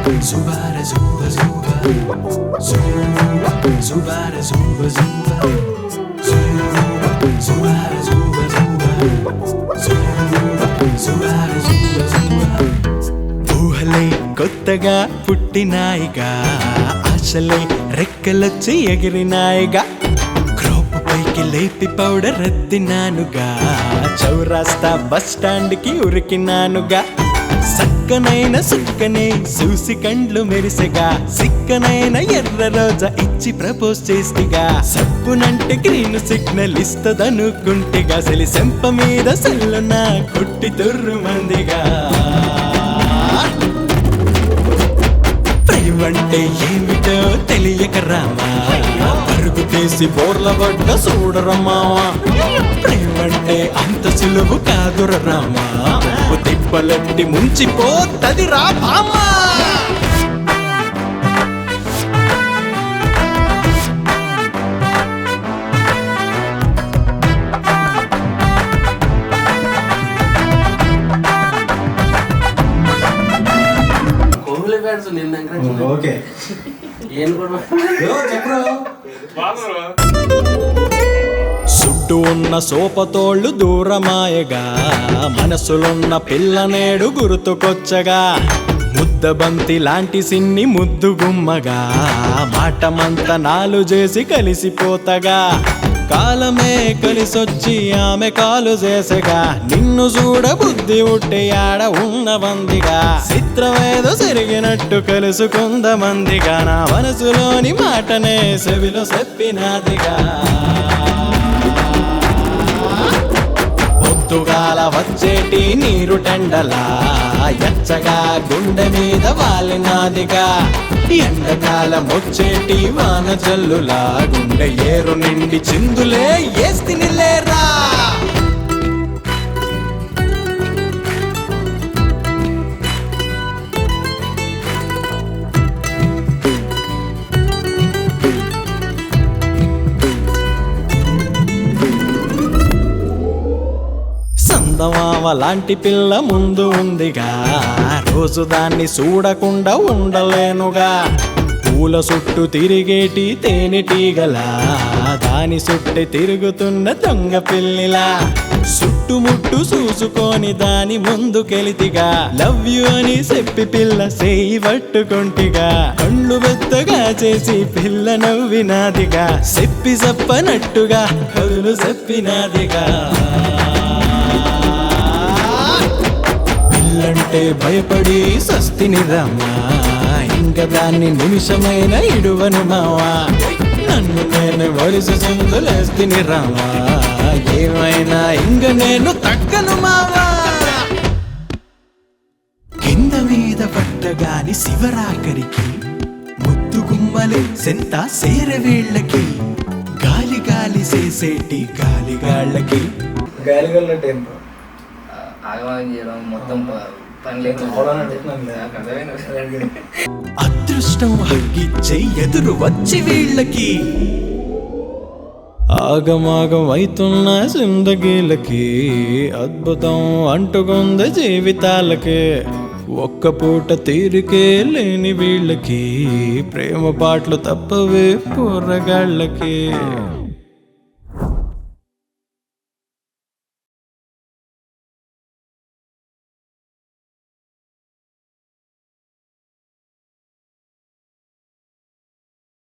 Zubara zuba zuba Zuba Zubara zuba zuba Zuba Zubara zuba zuba Zuba Zubara zuba zuba ఊహలై కొత్తగా పుట్టినాయిగా ఆశలై రెక్కలొచ్చి ఎగిరినాయిగా క్రోప్ పైకి లేపి powder ఎత్తినానుగా చౌరాస్తా bus stand కి ఉరికినానుగా సక్కనైన సుక్కనే చూసి కండ్లు మెరిసెగా సిక్కనైన ఎర్ర రోజా ఇచ్చి ప్రపోజ్ చేస్తిగా సప్పునంటే గ్రీన్ సిగ్నల్ ఇస్తదనుకుంటేగా సెలి సెంప మీద సెల్లున కొట్టి తుర్రు మందిగా ప్రేమంటే ఏమిటో తెలియక రామా పరుగు తీసి బోర్ల పడ్డ చూడరమ్మావా ప్రేమంటే అంత సులువు కాదుర రామా ఉప్పు తిప్పలెట్టి ముంచిపోతది రా బామా ఓకే చుట్టూ ఉన్న సోపతోళ్ళు దూరమాయగా మనసులున్న పిల్లనేడు గుర్తుకొచ్చగా ముద్దబంతి లాంటి సిన్ని ముద్దు గుమ్మగా మాటమంత నాలు చేసి కలిసిపోతగా కాలమే కలిసొచ్చి ఆమె కాలు చేసగా నిన్ను చూడ బుద్ధి ఉట్టి ఆడ ఉన్నవందిగా చిత్రమేదో జరిగినట్టు కలుసుకుందమందిగా నా మనసులోని మాటనే చెవిలో చెప్పినాదిగా పొద్దుగాల వచ్చేటి నీరు టెండలా ఎచ్చగా గుండె మీద వాలినాదిగా ఎండకాలం వచ్చేటి వాన జల్లులా గుండె ఏరు నిండి చిందులే ఏస్తిని లేరా సందమామ లాంటి పిల్ల ముందు ఉందిగా రోజు దాన్ని చూడకుండా ఉండలేనుగా పూల చుట్టూ తిరిగేటి తేనెటీగలా దాని చుట్టూ తిరుగుతున్న దొంగ పిల్లిలా చుట్టుముట్టు చూసుకొని దాని ముందుకెళితిగా లవ్ యు అని చెప్పి పిల్ల చేయి పట్టుకొంటిగా కళ్ళు పెద్దగా చేసి పిల్ల నవ్వినాదిగా చెప్పి చెప్పనట్టుగా కదులు చెప్పినాదిగా పిల్లంటే భయపడి సస్తిని రమ్మా ఇంక దాన్ని నిమిషమైన ఇడువను మావా నన్ను నేను వరుస సిందులేస్తిని రామా ఏమైనా ఇంక నేను తగ్గను మావా కింద మీద పట్టగాని శివరాకరికి ముద్దు గుమ్మలే సెంత సేరవేళ్ళకి గాలి గాలి చేసేటి గాలిగాళ్ళకి గాలిగల్లంటే ఏం ఆగమాగం చేయడం మొత్తం అదృష్టం హగ్గిచ్చే ఎదురు వచ్చి వీళ్ళకి ఆగమాగం అవుతున్న జిందగీలకి అద్భుతం అంటుకుంది జీవితాలకి ఒక్క పూట తీరికే లేని వీళ్ళకి ప్రేమ పాటలు తప్పవే పోరగాళ్ళకి